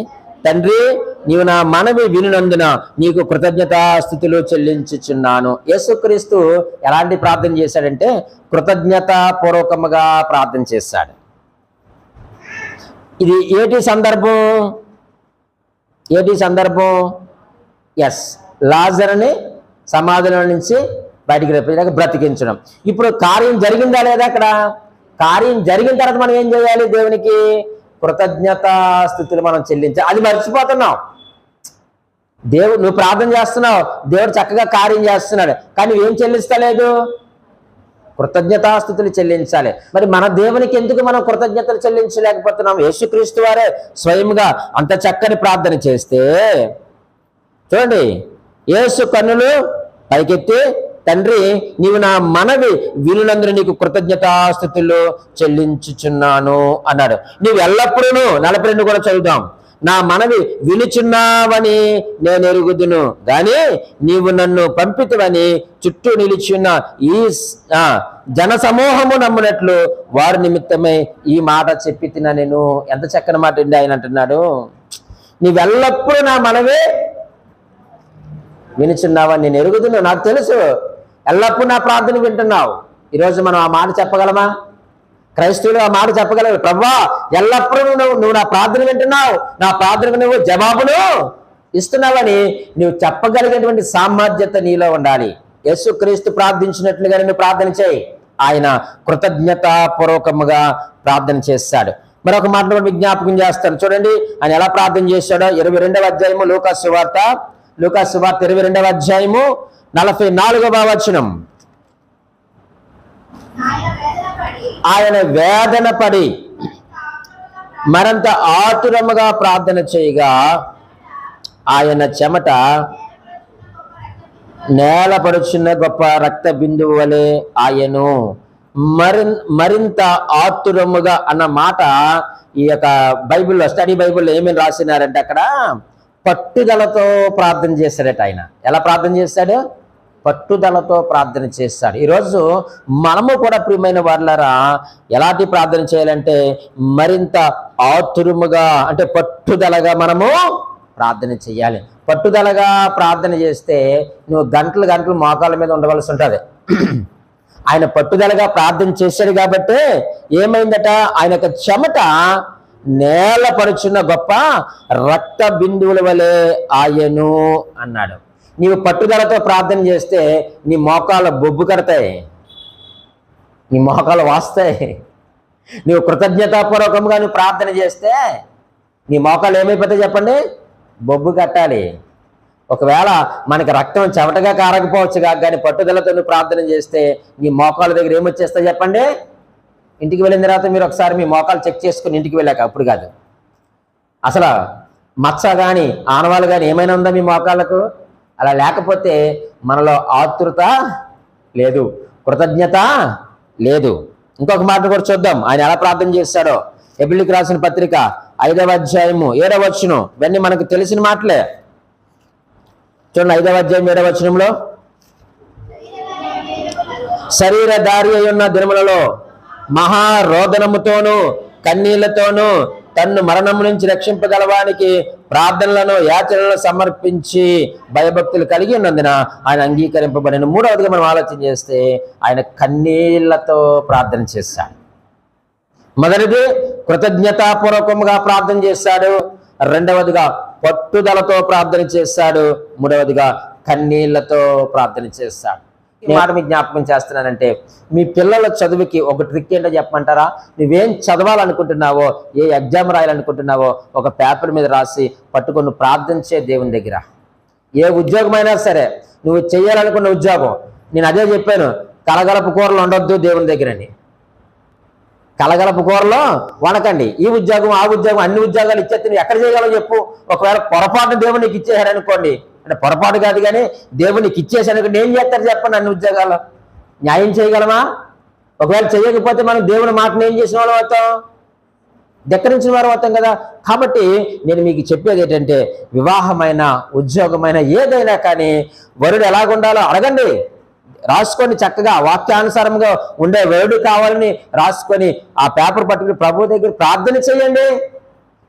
తండ్రి, నీవు నా మనవి వినునందున నీకు కృతజ్ఞతాస్తుతులు చెల్లించుచున్నాను. యేసుక్రీస్తు ఎలాంటి ప్రార్థన చేశాడంటే కృతజ్ఞతాపూర్వకముగా ప్రార్థన చేశాడు. ఇది ఏటి సందర్భం? ఎస్, లాజరుని సమాధిలో నుంచి బయటికి రేపు బ్రతికించడం. ఇప్పుడు కార్యం జరిగిందా లేదా? అక్కడ కార్యం జరిగిన తర్వాత మనం ఏం చేయాలి? దేవునికి కృతజ్ఞతాస్తుతులు మనం చెల్లించాలి. అది మర్చిపోతున్నాం. నువ్వు ప్రార్థన చేస్తున్నావు, దేవుడు చక్కగా కార్యం చేస్తున్నాడు, కానీ నువ్వేం చెల్లిస్తలేదు? కృతజ్ఞతాస్తుతులు చెల్లించాలి. మరి మన దేవునికి ఎందుకు మనం కృతజ్ఞతలు చెల్లించలేకపోతున్నాం? యేసుక్రీస్తు వారే స్వయంగా అంత చక్కని ప్రార్థన చేస్తే చూడండి, యేసు కన్నులు పైకెత్తి, తండ్రి, నీవు నా మనవి వినునందున నీకు కృతజ్ఞతాస్తుతులు చెల్లించుచున్నాను అన్నాడు. నీవు ఎల్లప్పుడూ 42 కూడా చదువుదాం. నా మనవి వినుచున్నావని నేను ఎరుగుదును గాని నీవు నన్ను పంపితివని చుట్టూ నిలిచిన ఈ జన సమూహము నమ్మునట్లు వారి నిమిత్తమై ఈ మాట చెప్పి తిన్నా నేను. ఎంత చక్కని మాట అండి ఆయన అంటున్నాడు. నీవెల్లప్పుడూ నా మనవే వినుచున్నావని నేను ఎరుగుతున్నావు, నాకు తెలుసు. ఎల్లప్పుడూ నా ప్రార్థన వింటున్నావు. ఈరోజు మనం ఆ మాట చెప్పగలమా? క్రైస్తవులు ఆ మాట చెప్పగలరు. ప్రభువా, ఎల్లప్పుడూ నువ్వు నా ప్రార్థన వింటున్నావు, నా ప్రార్థనకు నువ్వు జవాబును ఇస్తున్నావని నువ్వు చెప్పగలిగేటువంటి సామర్థ్యత నీలో ఉండాలి. యేసుక్రీస్తు ప్రార్థించినట్లుగా నువ్వు ప్రార్థన చేయి. ఆయన కృతజ్ఞతాపూర్వకముగా ప్రార్థన చేస్తాడు. మరొక మాట విజ్ఞాపకం చేస్తాను చూడండి, ఆయన ఎలా ప్రార్థన చేశాడో. 22వ అధ్యాయము లూకాసు సువార్త 22వ అధ్యాయము 44వ వచనం. ఆయన వేదన పడి మరంత ఆతురముగా ప్రార్థన చేయగా ఆయన చెమట నేలపడుచున్న గొప్ప రక్త బిందువు వలె ఆయను. మరింత ఆతురముగా అన్న మాట ఈ యొక్క బైబిల్లో, స్టడీ బైబిల్లో ఏమేమి రాసినారంటే అక్కడ పట్టుదలతో ప్రార్థన చేశాడట ఆయన. ఎలా ప్రార్థన చేశాడు? పట్టుదలతో ప్రార్థన చేస్తాడు. ఈరోజు మనము కూడా ప్రియమైన వారులారా ఎలాంటి ప్రార్థన చేయాలంటే మరింత ఆతురముగా, అంటే పట్టుదలగా మనము ప్రార్థన చేయాలి. పట్టుదలగా ప్రార్థన చేస్తే నువ్వు గంటలు గంటలు మోకాళ్ళ మీద ఉండవలసి ఉంటుంది. ఆయన పట్టుదలగా ప్రార్థన చేశాడు కాబట్టి ఏమైందట, ఆయన యొక్క చెమట నేలపరుచున్న గొప్ప రక్త బిందువుల వలె ఆయను అన్నాడు. నీవు పట్టుదలతో ప్రార్థన చేస్తే నీ మోకాళ్ళ బొబ్బు కడతాయి, నీ మోకాలు వాస్తాయి. నీవు కృతజ్ఞతాపూర్వకంగా నువ్వు ప్రార్థన చేస్తే నీ మోకాలు ఏమైపోతాయి చెప్పండి? బొబ్బు కట్టాలి. ఒకవేళ మనకి రక్తం చెమటగా కారకపోవచ్చు కానీ పట్టుదలతో నువ్వు ప్రార్థన చేస్తే నీ మోకాళ్ళ దగ్గర ఏమొచ్చేస్తాయి చెప్పండి? ఇంటికి వెళ్ళిన తర్వాత మీరు ఒకసారి మీ మోకాలు చెక్ చేసుకుని ఇంటికి వెళ్ళాక, అప్పుడు కాదు. అసలు మచ్చ కానీ ఆనవాళ్ళు కానీ ఏమైనా ఉందా మీ మోకాళ్ళకు? అలా లేకపోతే మనలో ఆతృత లేదు, కృతజ్ఞత లేదు. ఇంకొక మాట కూడా చూద్దాం ఆయన ఎలా ప్రార్థన చేశాడో. హెబ్రీయులకు రాసిన పత్రిక 5వ అధ్యాయము 7వ వచనం. ఇవన్నీ మనకు తెలిసిన మాటలే. చూడండి 5వ అధ్యాయం 7వ వచనంలో, శరీరధారి అయి ఉన్న దినములలో మహారోదనముతోనూ కన్నీళ్లతోనూ తన్ను మరణము నుంచి రక్షింపగలవానికి ప్రార్థనలను యాచనలను సమర్పించి భయభక్తులు కలిగి ఉన్నందున ఆయన అంగీకరింపబడిన. మూడవదిగా మనం ఆలోచన చేస్తే ఆయన కన్నీళ్లతో ప్రార్థన చేశాడు. మొదటిది కృతజ్ఞతాపూర్వకంగా ప్రార్థన చేశాడు, రెండవదిగా పట్టుదలతో ప్రార్థన చేశాడు, మూడవదిగా కన్నీళ్లతో ప్రార్థన చేశాడు. ఈ మాట మీకు జ్ఞాపకం చేస్తున్నానంటే మీ పిల్లల చదువుకి ఒక ట్రిక్ ఏంటో చెప్పమంటారా? నువ్వేం చదవాలనుకుంటున్నావో, ఏ ఎగ్జామ్ రాయాలనుకుంటున్నావో ఒక పేపర్ మీద రాసి పట్టుకొని ప్రార్థించే దేవుని దగ్గర. ఏ ఉద్యోగమైనా సరే, నువ్వు చేయాలనుకున్న ఉద్యోగం, నేను అదే చెప్పాను, కలగలపు కూరలు ఉండొద్దు దేవుని దగ్గరని. కలగలపు కూరలో వనకండి. ఈ ఉద్యోగం ఆ ఉద్యోగం అన్ని ఉద్యోగాలు ఇచ్చేస్తే నువ్వు ఎక్కడ చేయగలవు చెప్పు? ఒకవేళ పొరపాటు దేవుడు నీకు ఇచ్చేసాడు అనుకోండి, అంటే పొరపాటు కాదు కానీ దేవుడు నీకు ఇచ్చేసాడు అనుకోండి, ఏం చేస్తారు చెప్పండి? అన్ని ఉద్యోగాలు న్యాయం చేయగలమా? ఒకవేళ చేయకపోతే మనం దేవుని మాటను ఏం చేసిన వాళ్ళు అవుతాం? ధిక్కరించిన వారు అవుతాం కదా. కాబట్టి నేను మీకు చెప్పేది ఏంటంటే వివాహమైన ఉద్యోగమైన ఏదైనా కానీ వరుడు ఎలాగుండాలో అడగండి, రాసుకొని చక్కగా వాక్యానుసారంగా ఉండే వరుడు కావాలని రాసుకొని ఆ పేపర్ పట్టుకుని ప్రభు దగ్గర ప్రార్థన చేయండి.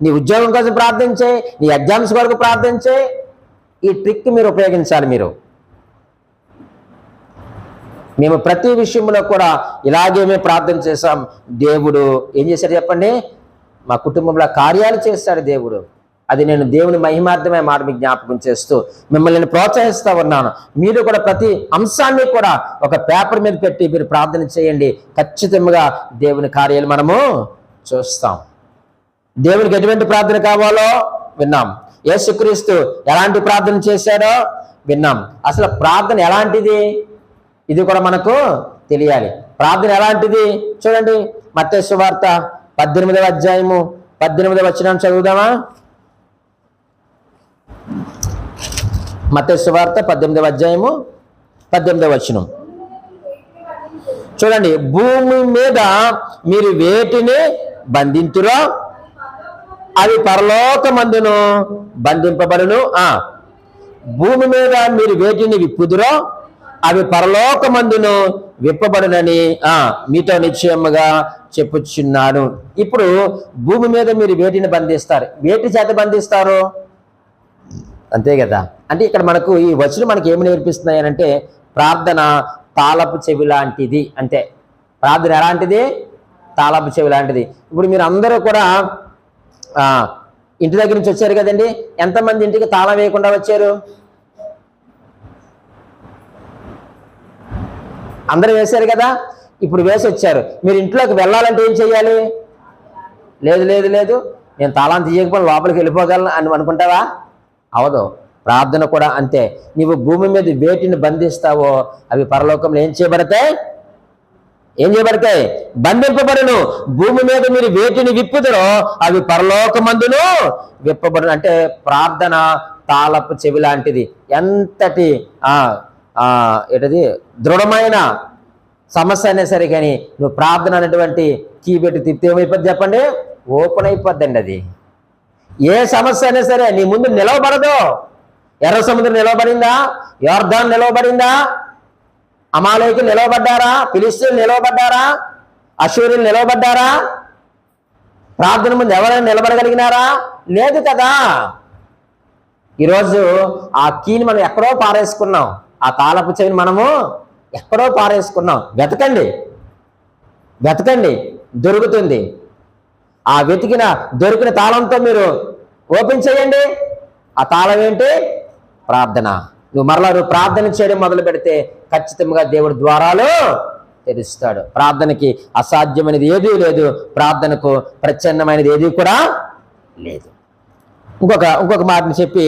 నీ ఉద్యోగం కోసం ప్రార్థన చేయి, నీ ఎగ్జామ్స్ వరకు ప్రార్థన చేయి. ఈ ట్రిక్ మీరు ఉపయోగించాలి. మేము ప్రతి విషయంలో కూడా ఇలాగే మేము ప్రార్థన చేశాం. దేవుడు ఏం చేశాడు చెప్పండి? మా కుటుంబంలో కార్యాలు చేస్తాడు దేవుడు. అది నేను దేవుని మహిమార్థమే మాట మీకు జ్ఞాపకం చేస్తూ మిమ్మల్ని ప్రోత్సహిస్తూ ఉన్నాను. మీరు కూడా ప్రతి అంశాన్ని కూడా ఒక పేపర్ మీద పెట్టి మీరు ప్రార్థన చేయండి. ఖచ్చితంగా దేవుని కార్యాలు మనము చూస్తాం. దేవునికి ఎటువంటి ప్రార్థన కావాలో విన్నాం. యేసుక్రీస్తు ఎలాంటి ప్రార్థన చేశాడో విన్నాం. అసలు ప్రార్థన ఎలాంటిది ఇది కూడా మనకు తెలియాలి. ప్రార్థన ఎలాంటిది చూడండి. మత్తయి సువార్త 18వ అధ్యాయము 18వ వచనం చదువుదామా? మత్తయి సువార్త 18వ అధ్యాయము 18వ వచనం చూడండి. భూమి మీద మీరు వేటిని బంధింతురో అవి పరలోకమందును బంధింపబడును. భూమి మీద మీరు వేటిని విప్పుదురో అవి పరలోకమందును విప్పబడునని మీతో నిశ్చయముగా చెప్పుచున్నాను. ఇప్పుడు భూమి మీద మీరు వేటిని బంధిస్తారు? వేటి చేత బంధిస్తారు? అంతే కదా. అంటే ఇక్కడ మనకు ఈ వచనం మనకి ఏమి నేర్పిస్తున్నాయి అంటే ప్రార్థన తాళపు చెవి లాంటిది. అంతే. ప్రార్థన ఎలాంటిది? తాళపు చెవి లాంటిది. ఇప్పుడు మీరు అందరూ కూడా ఇంటి దగ్గర నుంచి వచ్చారు కదండి. ఎంతమంది ఇంటికి తాళం వేయకుండా వచ్చారు? అందరూ వేశారు కదా. ఇప్పుడు వేసి వచ్చారు. మీరు ఇంట్లోకి వెళ్ళాలంటే ఏం చెయ్యాలి? లేదు లేదు లేదు నేను తాళం తీయకపోతే లోపలికి వెళ్ళిపోగలను అని అనుకుంటావా? అవదు. ప్రార్థన కూడా అంతే. నీవు భూమి మీద వేటిని బంధిస్తావో అవి పరలోకంలో ఏం చేయబడతాయి? బంధింపబడును. భూమి మీద మీరు వేటిని విప్పుదరో అవి పరలోకమందును విప్పబడును. అంటే ప్రార్థన తాళపు చెవి లాంటిది. ఎంతటి దృఢమైన సమస్య అయినా సరే కానీ నువ్వు ప్రార్థన అనేటువంటి కీ పెట్టి తిప్పితే ఏమైపోద్ది చెప్పండి? ఓపెన్ అయిపోద్దండి. అది ఏ సమస్య అయినా సరే నీ ముందు నిలవబడదు. ఎర్ర సముద్రం నిలవబడిందా? యోర్దాను నిలవబడిందా? అమాలేకులు నిలవబడ్డారా? ఫిలిష్తీయులు నిలవబడ్డారా? అష్షూరీయులు నిలవబడ్డారా? ప్రార్థన ముందు ఎవరైనా నిలబడగలిగినారా? లేదు కదా. ఈరోజు ఆ కీని మనం ఎక్కడో పారేసుకున్నాం. ఆ తాళపు చెవిని మనము ఎక్కడో పారేసుకున్నాం. వెతకండి దొరుకుతుంది. ఆ దొరికిన తాళంతో మీరు ఓపెన్ చేయండి. ఆ తాళం ఏంటి? ప్రార్థన. నువ్వు ప్రార్థన చేయడం మొదలు పెడితే ఖచ్చితంగా దేవుడి ద్వారాలు తెరుస్తాడు. ప్రార్థనకి అసాధ్యమైనది ఏదీ లేదు. ప్రార్థనకు ప్రచ్ఛన్నమైనది ఏదీ కూడా లేదు. ఇంకొక మాటని చెప్పి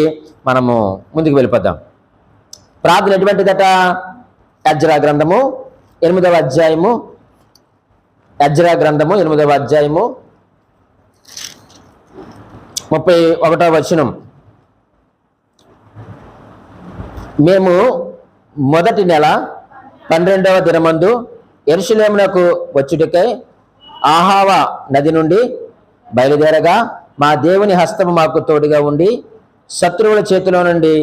మనము ముందుకు వెళ్ళిపోదాం. ప్రార్థన ఎటువంటిదట? ఎజ్రా గ్రంథము 8వ అధ్యాయము 31వ వచనం. మేము మొదటి నెల 12వ దినమందు యెరూషలేమునకు వచ్చుటకై ఆహావా నది నుండి బయలుదేరగా మా దేవుని హస్తము మాకు తోడుగా ఉండి శత్రువుల చేతిలో నుండి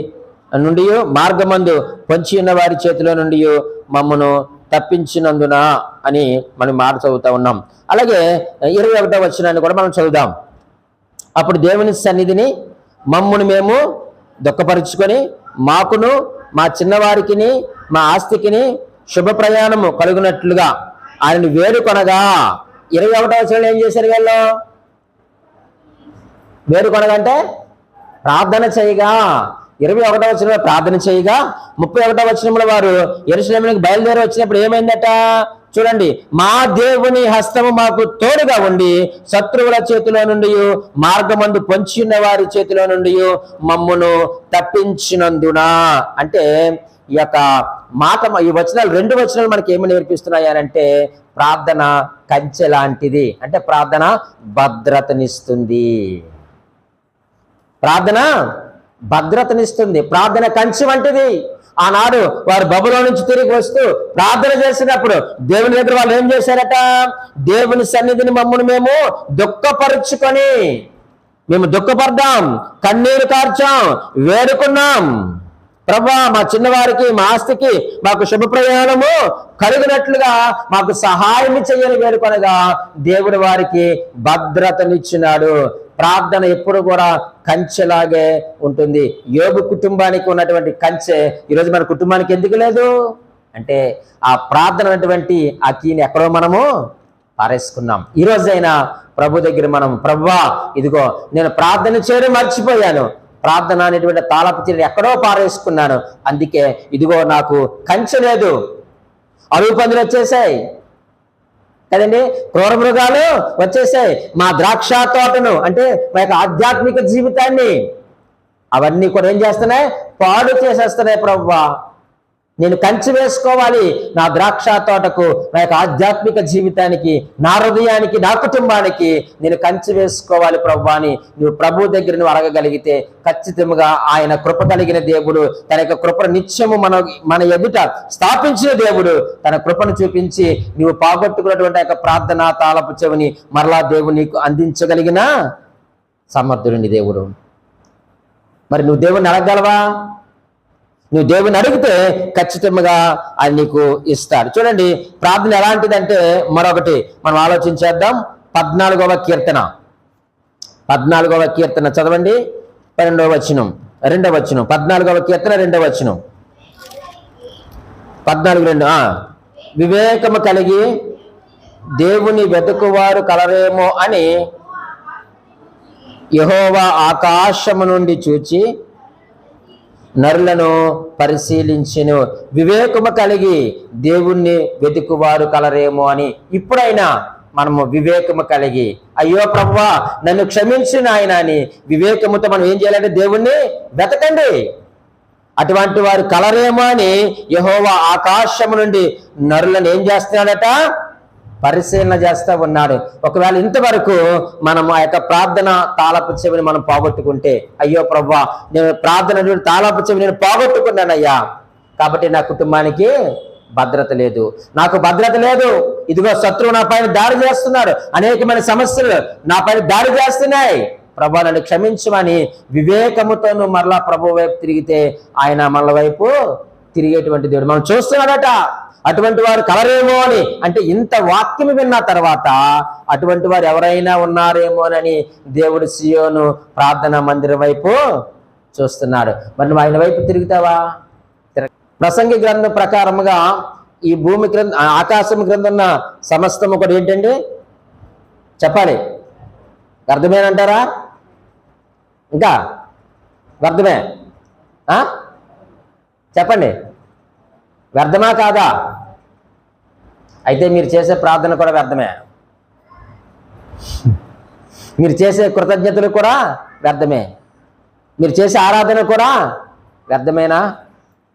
మార్గమందు పొంచి ఉన్న వారి చేతిలో నుండి మమ్మను తప్పించినందున అని మనం మాట చదువుతా ఉన్నాం. అలాగే 21వ వచనాన్ని కూడా మనం చదువుదాం. అప్పుడు దేవుని సన్నిధిని మమ్మును మేము దుఃఖపరుచుకొని మాకును మా చిన్నవారికిని మా ఆస్తికిని శుభ ప్రయాణము కలుగునట్లుగా ఆయనను వేడుకొనగా. 21వ వచనంలో ఏం చేశారు వీళ్ళు? వేడుకొనగా అంటే ప్రార్థన చేయగా. 21వ వచనంలో ప్రార్థన చేయగా 31వ వచనంలో వారు యెరూషలేమునకు బయలుదేరి వచ్చినప్పుడు ఏమైందట చూడండి. మా దేవుని హస్తము మాకు తోడుగా ఉండి శత్రువుల చేతిలో నుండి మార్గమందు పొంచి ఉన్న వారి చేతిలో నుండి మమ్మును తప్పించినందున. అంటే ఈ యొక్క మాట, ఈ వచనాలు 2 వచనాలు మనకి ఏమి నేర్పిస్తున్నాయి అంటే ప్రార్థన కంచె లాంటిది. అంటే ప్రార్థన భద్రతనిస్తుంది. ప్రార్థన కంచె వంటిది. ఆనాడు వారు బబులో నుంచి తిరిగి వస్తూ ప్రార్థన చేసినప్పుడు దేవుని దగ్గర వాళ్ళు ఏం చేశారట? దేవుని సన్నిధిని మమ్మల్ని మేము దుఃఖపడ్డాం, కన్నీరు కార్చాం, వేడుకున్నాం. ప్రభా, మా చిన్నవారికి మా ఆస్తికి మాకు శుభ ప్రయాణము కలుగునట్లుగా మాకు సహాయం చేయని వేడుకొనగా దేవుడు వారికి భద్రతనిచ్చినాడు. ప్రార్థన ఎప్పుడు కూడా కంచెలాగే ఉంటుంది. యోబు కుటుంబానికి ఉన్నటువంటి కంచె ఈరోజు మన కుటుంబానికి ఎందుకు లేదు అంటే ఆ ప్రార్థన అనేటువంటి ఆ కీని ఎక్కడో మనము పారేసుకున్నాం. ఈ రోజైనా ప్రభు దగ్గర మనం, ప్రభువా ఇదిగో నేను ప్రార్థన చేయడం మర్చిపోయాను, ప్రార్థన అనేటువంటి తాళపు చెవిని ఎక్కడో పారేసుకున్నాను, అందుకే ఇదిగో నాకు కంచె లేదు, అరుగు పందులు వచ్చేసాయి కదండి, క్రూర మృగాలు వచ్చేసాయి, మా ద్రాక్ష తోటను అంటే మా యొక్క ఆధ్యాత్మిక జీవితాన్ని అవన్నీ కూడా ఏం చేస్తున్నాయి? పాడు చేసేస్తున్నాయి. ప్రభువా నేను కంచె వేసుకోవాలి నా ద్రాక్ష తోటకు, నా యొక్క ఆధ్యాత్మిక జీవితానికి, నా హృదయానికి, నా కుటుంబానికి నేను కంచె వేసుకోవాలి ప్రభువా అని నువ్వు ప్రభు దగ్గర నువ్వు అడగగలిగితే ఖచ్చితంగా ఆయన కృప కలిగిన దేవుడు, తన యొక్క కృపను నిత్యము మన ఎదుట స్థాపించిన దేవుడు తన కృపను చూపించి నువ్వు పోగొట్టుకున్నటువంటి యొక్క ప్రార్థన తాళపు చెవిని మరలా దేవుడు నీకు అందించగలిగిన సమర్థుడిని దేవుడు. మరి నువ్వు దేవుడిని అడగగలవా? నువ్వు దేవుని అడిగితే ఖచ్చితంగా ఆయన నీకు ఇస్తాడు. చూడండి, ప్రార్థన ఎలాంటిదంటే మరొకటి మనం ఆలోచించేద్దాం. 14వ కీర్తన 14వ కీర్తన చదవండి, 12వ వచనం, 2వ వచనం. 14వ కీర్తన 2వ వచనం. 14:2. వివేకము కలిగి దేవుని వెతుకువారు కలరేమో అని యెహోవా ఆకాశము నుండి చూచి నరులను పరిశీలించెను. వివేకము కలిగి దేవుణ్ణి వెతుకువారు కలరేమో అని. ఇప్పుడైనా మనము వివేకము కలిగి, అయ్యో ప్రభువా నన్ను క్షమించు నాయనా అని వివేకముతో మనం ఏం చేయాలంటే దేవుణ్ణి వెతకండి. అటువంటి వారు కలరేమో అని యెహోవా ఆకాశము నుండి నరులను ఏం చేస్తున్నాడట? పరిశీలన చేస్తూ ఉన్నాడు. ఒకవేళ ఇంతవరకు మనం ఆ యొక్క ప్రార్థన తాళపు చెవిని మనం పోగొట్టుకుంటే, అయ్యో ప్రభువా నేను ప్రార్థన తాళపు చెవి నేను పోగొట్టుకున్నానయ్యా, కాబట్టి నా కుటుంబానికి భద్రత లేదు, నాకు భద్రత లేదు, ఇదిగో శత్రువు నా పైన దాడి చేస్తున్నాడు, అనేకమైన సమస్యలు నా పైన దాడి చేస్తున్నాయి, ప్రభా నన్ను క్షమించమని వివేకముతోను మరలా ప్రభు వైపు తిరిగితే ఆయన మన వైపు తిరిగేటువంటి దేవుడు మనం చూస్తున్నాడట. అటువంటి వారు కలరేమో అని, అంటే ఇంత వాక్యం విన్న తర్వాత అటువంటి వారు ఎవరైనా ఉన్నారేమోనని దేవుడు సియోను ప్రార్థనా మందిరం వైపు చూస్తున్నాడు. మరి నువ్వు ఆయన వైపు తిరుగుతావా? ప్రసంగి గ్రంథం ప్రకారముగా ఈ భూమి క్రింద ఆకాశం క్రింద ఉన్న సమస్తము కూడా ఏంటండి చెప్పాలి, వ్యర్థమేనంటారా? ఇంకా వ్యర్థమే చెప్పండి, వ్యర్థమా కాదా? అయితే మీరు చేసే ప్రార్థన కూడా వ్యర్థమే, మీరు చేసే కృతజ్ఞతలు కూడా వ్యర్థమే, మీరు చేసే ఆరాధన కూడా వ్యర్థమేనా?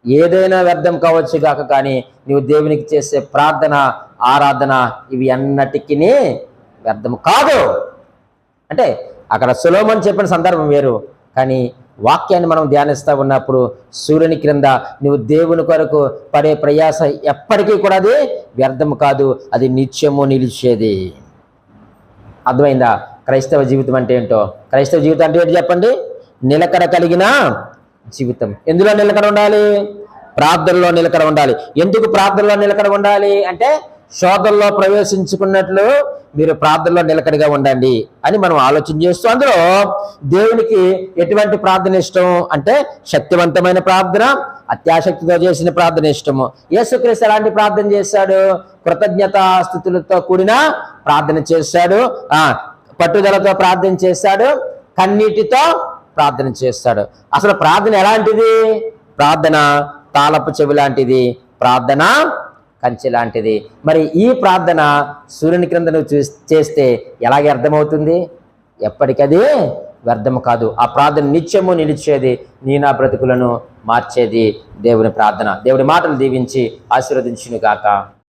ఏదైనా వ్యర్థం కావచ్చు కాక, కానీ నువ్వు దేవునికి చేసే ప్రార్థన ఆరాధన ఇవి అన్నటికీ వ్యర్థం కాదు. అంటే అక్కడ సొలొమోను చెప్పిన సందర్భం వేరు, కానీ వాక్యాన్ని మనం ధ్యానిస్తూ ఉన్నప్పుడు సూర్యుని క్రింద నువ్వు దేవుని కొరకు పడే ప్రయాస ఎప్పటికీ కూడా అది వ్యర్థం కాదు, అది నిత్యము నిలిచేది. అర్థమైందా? క్రైస్తవ జీవితం అంటే ఏంటో. క్రైస్తవ జీవితం అంటే ఏంటి చెప్పండి? నిలకడ కలిగిన జీవితం. ఎందులో నిలకడ ఉండాలి? ప్రార్థనలో నిలకడ ఉండాలి. ఎందుకు ప్రార్థనలో నిలకడ ఉండాలి అంటే, శోధనలో ప్రవేశించుకున్నట్లు మీరు ప్రార్థనలో నిలకడగా ఉండండి అని మనం ఆలోచన చేస్తూ, అందులో దేవునికి ఎటువంటి ప్రార్థన ఇష్టం అంటే శక్తివంతమైన ప్రార్థన, అత్యాశక్తితో చేసిన ప్రార్థన ఇష్టము. యేసుక్రీస్తు ఎలాంటి ప్రార్థన చేశాడు? కృతజ్ఞతా స్తుతులతో కూడిన ప్రార్థన చేశాడు, పట్టుదలతో ప్రార్థన చేశాడు, కన్నీటితో ప్రార్థన చేస్తాడు. అసలు ప్రార్థన ఎలాంటిది? ప్రార్థన తాళపు చెవి లాంటిది, ప్రార్థన కంచె లాంటిది. మరి ఈ ప్రార్థన సూర్యుని క్రింద నువ్వు చేస్తే ఎలాగే అర్థమవుతుంది? ఎప్పటికది వ్యర్థం కాదు. ఆ ప్రార్థన నిత్యము నిలిచేది, నీ నా బ్రతుకులను మార్చేది దేవుని ప్రార్థన. దేవుడి మాటలు దీవించి ఆశీర్వదించును గాక.